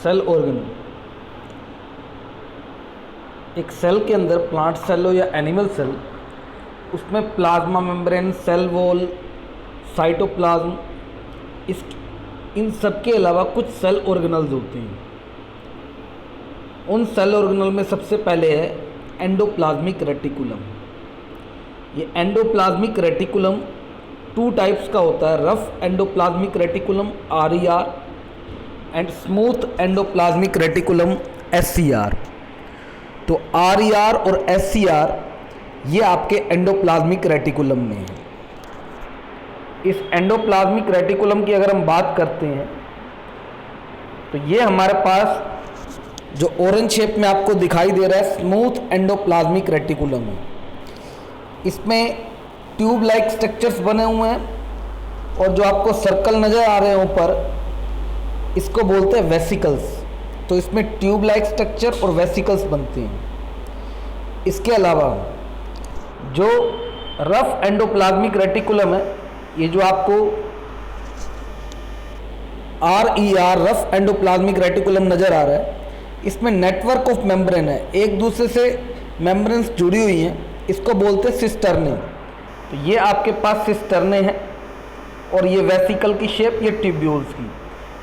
Cell organelle. एक cell के अंदर, प्लांट सेल हो या एनिमल सेल, उसमें plasma membrane, cell wall, cytoplasm, इन सब के अलावा कुछ सेल ऑर्गेनल्स होते हैं। उन सेल ऑर्गेनल में सबसे पहले है एंडोप्लाज्मिक रेटिकुलम। ये एंडोप्लाज्मिक रेटिकुलम 2 टाइप्स का होता है, rough endoplasmic reticulum RER and smooth endoplasmic reticulum SCR। तो RER और SCR ये आपके एंडोप्लाज्मिक रेटिकुलम में है। इस एंडोप्लाज्मिक रेटिकुलम की अगर हम बात करते हैं तो ये हमारे पास जो ऑरेंज शेप में आपको दिखाई दे रहा है स्मूथ एंडोप्लाज्मिक रेटिकुलम है। इसमें ट्यूब लाइक स्ट्रक्चर्स बने हुए हैं और जो आपको सर्कल नज़र आ रहे हैं ऊपर, इसको बोलते हैं वेसिकल्स। तो इसमें ट्यूब लाइक स्ट्रक्चर और वेसिकल्स बनते हैं। इसके अलावा जो रफ एंडोप्लाज्मिक रेटिकुलम है, ये जो आपको RER रफ एंडोप्लाज्मिक रेटिकुलम नज़र आ रहा है, इसमें नेटवर्क ऑफ मेम्ब्रेन है, एक दूसरे से मेम्ब्रेन्स जुड़ी हुई हैं, इसको बोलते हैं सिस्टर्ने। तो ये आपके पास सिस्टर्ने हैं और ये वेसिकल की शेप, ये ट्यूब्यूल्स की,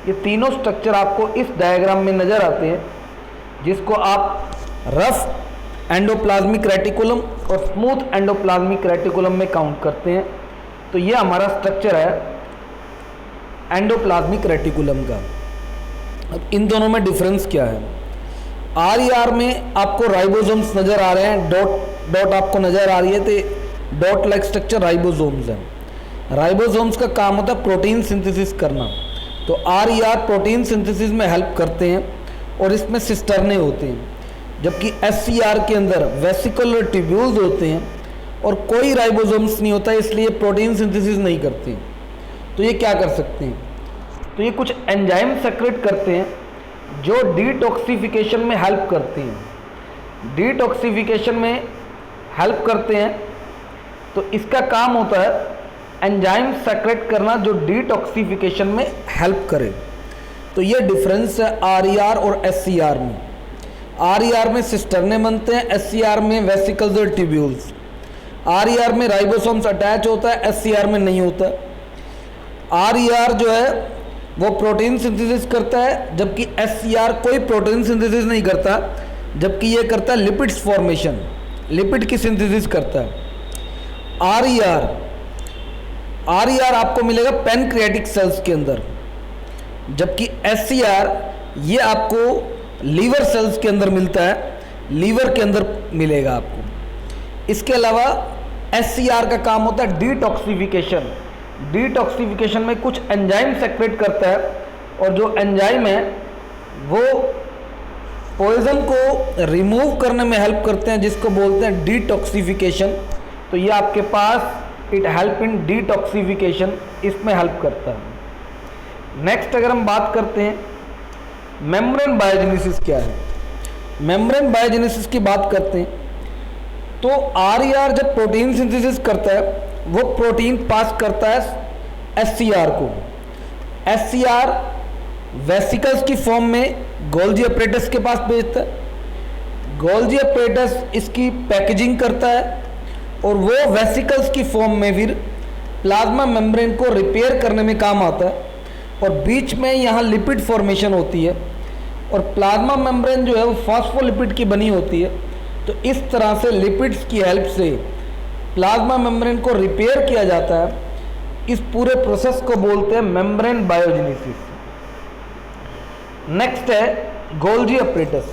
ये तीनों स्ट्रक्चर आपको इस डायग्राम में नज़र आते हैं, जिसको आप रफ एंडोप्लाज्मिक रेटिकुलम और स्मूथ एंडोप्लाज्मिक रेटिकुलम में काउंट करते हैं। तो ये हमारा स्ट्रक्चर है एंडोप्लाज्मिक रेटिकुलम का। अब इन दोनों में डिफरेंस क्या है? RER में आपको राइबोसोम्स नज़र आ रहे हैं, डॉट आपको नज़र आ रही है, तो डॉट लाइक स्ट्रक्चर राइबोसोम्स है। राइबोसोम्स का काम होता है प्रोटीन सिंथेसिस करना। तो RER प्रोटीन सिंथेसिस में हेल्प करते हैं और इसमें सिस्टर्ने होते हैं। जबकि SCR के अंदर वेसिकुलर ट्यूब्यूल्स होते हैं और कोई राइबोसोम्स नहीं होता, इसलिए प्रोटीन सिंथेसिस नहीं करते हैं। तो ये क्या कर सकते हैं? तो ये कुछ एंजाइम सेक्रेट करते हैं जो डिटॉक्सिफिकेशन में हेल्प करते हैं। डिटॉक्सिफिकेशन में हेल्प करते हैं, तो इसका काम होता है एंजाइम सेक्रेट करना जो डिटॉक्सिफिकेशन में हेल्प करे। तो ये डिफरेंस है RER और SCR में। RER में सिस्टर्ने बनते हैं, SCR में वेसिकल्स और ट्यूब्यूल्स। RER में राइबोसोम्स अटैच होता है, SCR में नहीं होता। RER जो है वो प्रोटीन सिंथेसिस करता है, जबकि SCR कोई प्रोटीन सिंथेसिस नहीं करता, जबकि ये करता है लिपिड्स फॉर्मेशन, लिपिड की सिंथेसिस करता है। RER आपको मिलेगा पैनक्रियाटिक सेल्स के अंदर, जबकि SCR ये आपको लीवर सेल्स के अंदर मिलता है, लीवर के अंदर मिलेगा आपको। इसके अलावा SCR का काम होता है डिटॉक्सिफिकेशन। डिटॉक्सिफिकेशन में कुछ एंजाइम सेक्रेट करता है और जो एंजाइम है वो पॉइजन को रिमूव करने में हेल्प करते हैं, जिसको बोलते हैं डिटॉक्सिफिकेशन। तो ये आपके पास इट हेल्प इन डिटॉक्सिफिकेशन, इसमें हेल्प करता है। नेक्स्ट अगर हम बात करते हैं मेम्ब्रेन बायोजेनेसिस क्या है। मेम्ब्रेन बायोजेनेसिस की बात करते हैं तो RER जब प्रोटीन सिंथेसिस करता है, वो प्रोटीन पास करता है SCR को। SCR वेसिकल्स की फॉर्म में गोल्जी अपरेटस के पास भेजता है। गोल्जी अपरेटस इसकी पैकेजिंग करता है और वो वेसिकल्स की फॉर्म में फिर प्लाज्मा मेम्ब्रेन को रिपेयर करने में काम आता है और बीच में यहाँ लिपिड फॉर्मेशन होती है और प्लाज्मा मेम्ब्रेन जो है वो फॉस्फोलिपिड की बनी होती है। तो इस तरह से लिपिड्स की हेल्प से प्लाज्मा मेम्ब्रेन को रिपेयर किया जाता है। इस पूरे प्रोसेस को बोलते हैं मेम्ब्रेन बायोजेनेसिस। नेक्स्ट है गोल्जी अपरेटस।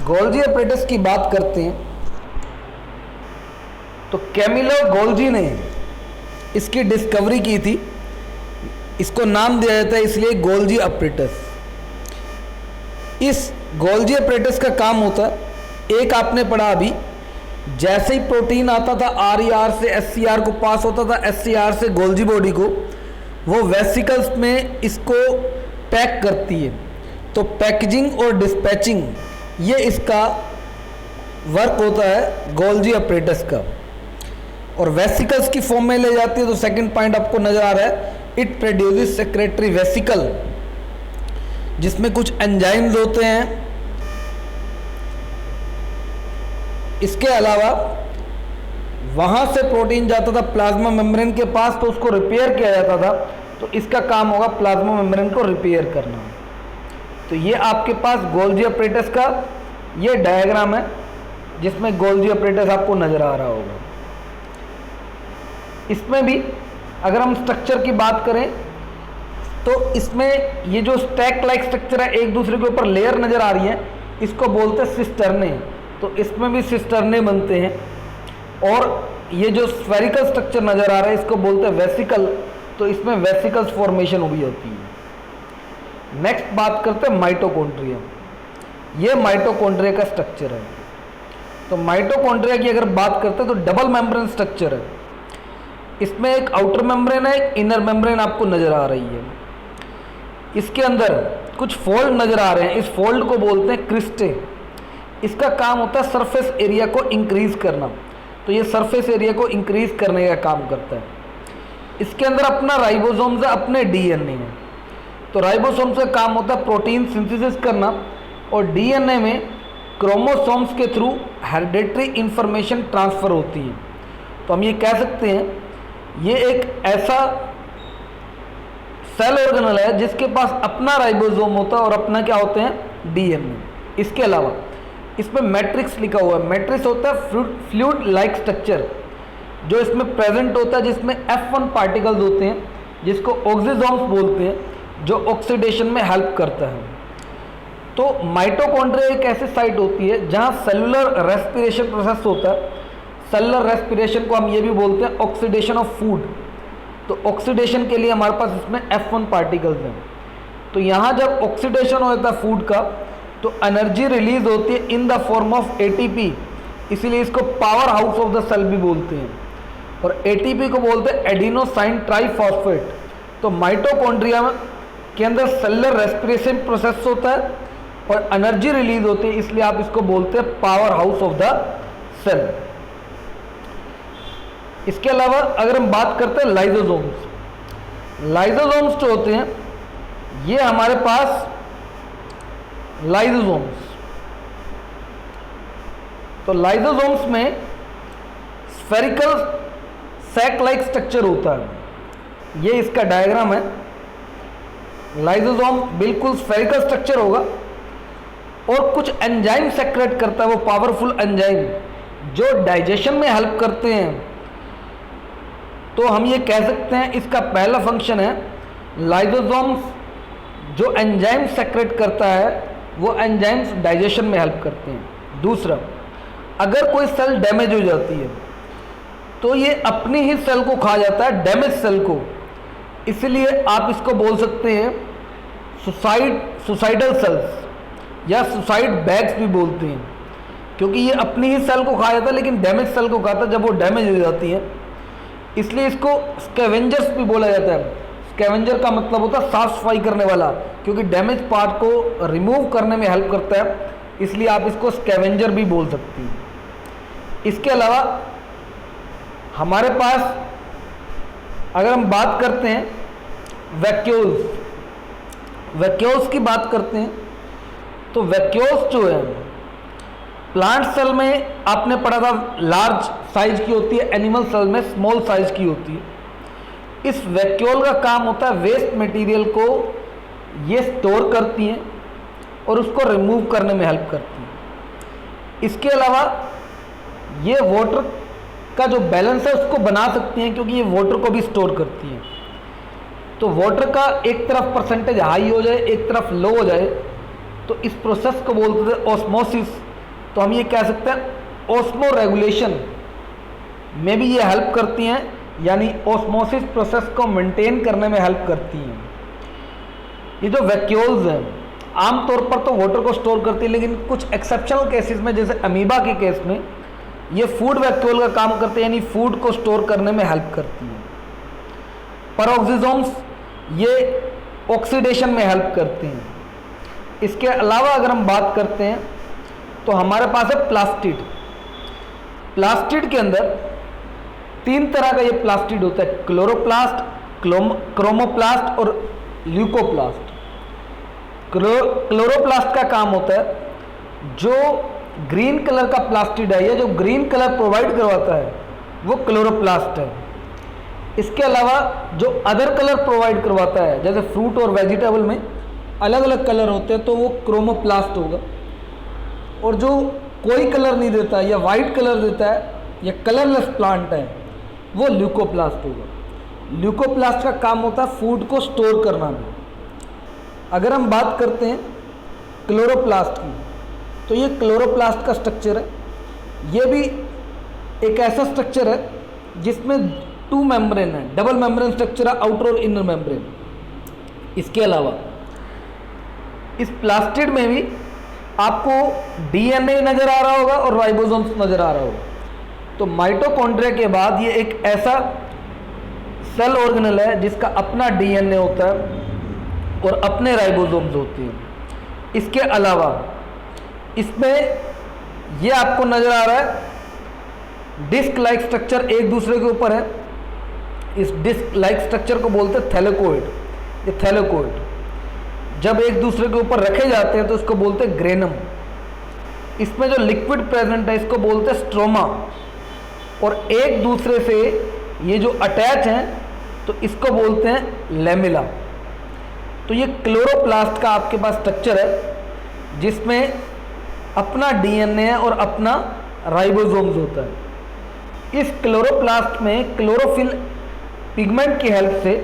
गोल्जी अपरेटस की बात करते हैं तो कैमिलो गोल्जी ने इसकी डिस्कवरी की थी, इसको नाम दिया जाता है इसलिए गोल्जी अपरेटस। इस गोल्जी अपरेटस का काम होता है, एक आपने पढ़ा अभी, जैसे ही प्रोटीन आता था RER से SCR को पास होता था, SCR से गोल्जी बॉडी को, वो वेसिकल्स में इसको पैक करती है। तो पैकेजिंग और डिस्पैचिंग ये इसका वर्क होता है गोल्जी अपरेटस का, और वेसिकल्स की फॉर्म में ले जाती है। तो सेकंड पॉइंट आपको नजर आ रहा है, इट प्रोड्यूसेस सेक्रेटरी वेसिकल। जिसमें कुछ एंजाइम्स होते हैं। इसके अलावा वहाँ से प्रोटीन जाता था प्लाज्मा मेम्ब्रेन के पास, तो उसको रिपेयर किया जाता था। तो इसका काम होगा प्लाज्मा मेम्ब्रेन को रिपेयर करना। तो ये आपके पास गोल्जी अपरेटस का ये डायग्राम है, जिसमें गोल्जी अपरेटस आपको नज़र आ रहा होगा। इसमें भी अगर हम स्ट्रक्चर की बात करें तो इसमें ये जो स्टैक लाइक स्ट्रक्चर है, एक दूसरे के ऊपर लेयर नज़र आ रही है, इसको बोलते हैं सिस्टर्ने। तो इसमें भी सिस्टर्ने बनते हैं। और ये जो स्फेरिकल स्ट्रक्चर नज़र आ रहा है, इसको बोलते हैं वेसिकल। तो इसमें वेसिकल्स फॉर्मेशन भी होती है। नेक्स्ट बात करते हैं माइटोकॉन्ड्रिया। ये माइटोकॉन्ड्रिया का स्ट्रक्चर है। तो माइटोकॉन्ड्रिया की अगर बात करते हैं तो डबल मेम्ब्रेन स्ट्रक्चर है। इसमें एक आउटर मेम्ब्रेन है, एक इनर मेम्ब्रेन आपको नज़र आ रही है। इसके अंदर कुछ फोल्ड नज़र आ रहे हैं, इस फोल्ड को बोलते हैं क्रिस्टे। इसका काम होता है सरफेस एरिया को इंक्रीज करना। तो ये सरफेस एरिया को इंक्रीज करने का काम करता है। इसके अंदर अपना राइबोसोम्स है, अपने डीएनए है। तो राइबोसोम्स का काम होता है प्रोटीन सिंथेसिस करना, और डीएनए में क्रोमोसोम्स के थ्रू हेरिडेटरी इंफॉर्मेशन ट्रांसफ़र होती है। तो हम ये कह सकते हैं ये एक ऐसा सेल ऑर्गेनल है जिसके पास अपना राइबोसोम होता है और अपना क्या होते हैं, डीएनए। इसके अलावा इसमें मैट्रिक्स लिखा हुआ है। मैट्रिक्स होता है फ्लूइड लाइक स्ट्रक्चर जो इसमें प्रेजेंट होता है, जिसमें F1 पार्टिकल्स होते हैं, जिसको ऑक्सीसोम्स बोलते हैं, जो ऑक्सीडेशन में हेल्प करता है। तो माइटोकॉन्ड्रिया एक ऐसी साइट होती है जहाँ सेलुलर रेस्पिरेशन प्रोसेस होता है। सेलुलर रेस्पिरेशन को हम ये भी बोलते हैं ऑक्सीडेशन ऑफ फूड। तो ऑक्सीडेशन के लिए हमारे पास इसमें F1 पार्टिकल्स हैं। तो यहाँ जब ऑक्सीडेशन होता है फूड का, तो एनर्जी रिलीज होती है in the form of ATP, इसीलिए इसको power house of the cell भी बोलते हैं। और एटीपी को बोलते हैं एडिनोसाइन ट्राइफॉस्फेट। तो माइटोकॉन्ड्रिया के अंदर सेलुलर रेस्पिरेशन प्रोसेस होता है और एनर्जी रिलीज होती है, इसलिए आप इसको बोलते हैं power house of the cell. इसके अलावा अगर हम बात करते हैं लाइसोसोम्स, लाइसोसोम्स जो होते हैं ये हमारे पास लाइसोसोम्स, तो लाइसोसोम्स में स्फेरिकल सैक लाइक स्ट्रक्चर होता है। ये इसका डायग्राम है। लाइसोसोम बिल्कुल स्फेरिकल स्ट्रक्चर होगा और कुछ एंजाइम सेक्रेट करता है, वो पावरफुल एंजाइम जो डाइजेशन में हेल्प करते हैं। तो हम ये कह सकते हैं इसका पहला फंक्शन है लाइसोसोम्स जो एंजाइम सेक्रेट करता है, वो एंजाइम्स डाइजेशन में हेल्प करते हैं। दूसरा, अगर कोई सेल डैमेज हो जाती है तो ये अपनी ही सेल को खा जाता है, डैमेज सेल को। इसलिए आप इसको बोल सकते हैं सुसाइडल सेल्स या सुसाइड बैग्स भी बोलते हैं, क्योंकि ये अपनी ही सेल को खा जाता है लेकिन डैमेज सेल को खाता है जब वो डैमेज हो जाती है। इसलिए इसको स्कैवेंजर्स भी बोला जाता है। स्कैवेंजर का मतलब होता है साफ सफाई करने वाला, क्योंकि डैमेज पार्ट को रिमूव करने में हेल्प करता है, इसलिए आप इसको स्कैवेंजर भी बोल सकते हैं। इसके अलावा हमारे पास अगर हम बात करते हैं वैक्यूल्स, वैक्यूल्स की बात करते हैं तो वैक्यूल्स जो है प्लांट सेल में आपने पढ़ा था लार्ज साइज की होती है, एनिमल सेल में स्मॉल साइज की होती है। इस वैक्यूल का काम होता है वेस्ट मटेरियल को ये स्टोर करती हैं और उसको रिमूव करने में हेल्प करती हैं। इसके अलावा ये वाटर का जो बैलेंस है उसको बना सकती हैं, क्योंकि ये वाटर को भी स्टोर करती हैं। तो वाटर का एक तरफ परसेंटेज हाई हो जाए, एक तरफ लो हो जाए, तो इस प्रोसेस को बोलते हैं ऑस्मोसिस। तो हम ये कह सकते हैं ऑस्मो रेगुलेशन में भी ये हेल्प करती हैं, यानी ऑस्मोसिस प्रोसेस को मेंटेन करने में हेल्प करती हैं। ये जो वैक्यूल्स हैं आमतौर पर तो वाटर को स्टोर करती है, लेकिन कुछ एक्सेप्शनल केसेस में जैसे अमीबा के केस में ये फूड वैक्यूल का काम करते हैं, यानी फूड को स्टोर करने में हेल्प करती हैं। पैरोक्सिसोम्स ये ऑक्सीडेशन में हेल्प करते हैं। इसके अलावा अगर हम बात करते हैं तो हमारे पास है प्लास्टिड। प्लास्टिड के अंदर तीन तरह का ये प्लास्टिड होता है, क्लोरोप्लास्ट, क्रोमोप्लास्ट और ल्यूकोप्लास्ट। क्लोरोप्लास्ट का काम होता है जो ग्रीन कलर का प्लास्टिड है या जो ग्रीन कलर प्रोवाइड करवाता है वो क्लोरोप्लास्ट है। इसके अलावा जो अदर कलर प्रोवाइड करवाता है, जैसे फ्रूट और वेजिटेबल में अलग अलग कलर होते हैं, तो वो क्रोमोप्लास्ट होगा। और जो कोई कलर नहीं देता या वाइट कलर देता है या कलरलेस प्लांट है वो ल्यूकोप्लास्ट होगा। ल्यूकोप्लास्ट का काम होता है फूड को स्टोर करना भी। अगर हम बात करते हैं क्लोरोप्लास्ट की, तो ये क्लोरोप्लास्ट का स्ट्रक्चर है। ये भी एक ऐसा स्ट्रक्चर है जिसमें 2 मेम्ब्रेन है, डबल मेम्ब्रेन स्ट्रक्चर है, आउटर और इनर मेम्ब्रेन। इसके अलावा इस प्लास्टिड में भी आपको डीएनए नज़र आ रहा होगा और राइबोसोम्स नज़र आ रहा होगा। तो माइटोकॉन्ड्रिया के बाद ये एक ऐसा सेल ऑर्गेनल है जिसका अपना डीएनए होता है और अपने राइबोसोम्स होते हैं। इसके अलावा इसमें ये आपको नज़र आ रहा है डिस्क लाइक स्ट्रक्चर एक दूसरे के ऊपर है। इस डिस्क लाइक स्ट्रक्चर को बोलते हैं थैलेकोइड। ये थैलेकोइड जब एक दूसरे के ऊपर रखे जाते हैं तो इसको बोलते हैं ग्रेनम। इसमें जो लिक्विड प्रेजेंट है इसको बोलते हैं स्ट्रोमा। और एक दूसरे से ये जो अटैच हैं तो इसको बोलते हैं लेमिला। तो ये क्लोरोप्लास्ट का आपके पास स्ट्रक्चर है जिसमें अपना डीएनए है और अपना राइबोसोम्स होता है। इस क्लोरोप्लास्ट में क्लोरोफिल पिगमेंट की हेल्प से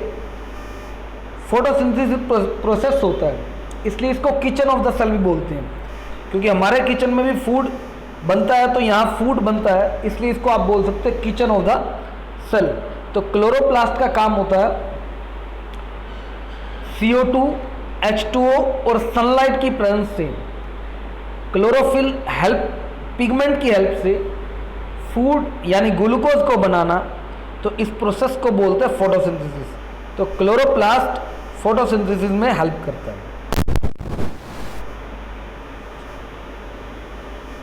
फोटोसिंथेसिस प्रोसेस होता है, इसलिए इसको किचन ऑफ द सेल भी बोलते हैं। क्योंकि हमारे किचन में भी फूड बनता है तो यहाँ फूड बनता है, इसलिए इसको आप बोल सकते हैं किचन ऑफ द सेल। तो क्लोरोप्लास्ट का काम होता है CO2, H2O और सनलाइट की प्रेजेंस से क्लोरोफिल हेल्प पिगमेंट की हेल्प से फूड यानी ग्लूकोज को बनाना। तो इस प्रोसेस को बोलते हैं फोटोसिंथेसिस। तो क्लोरोप्लास्ट फोटोसिंथेसिस में हेल्प करता है।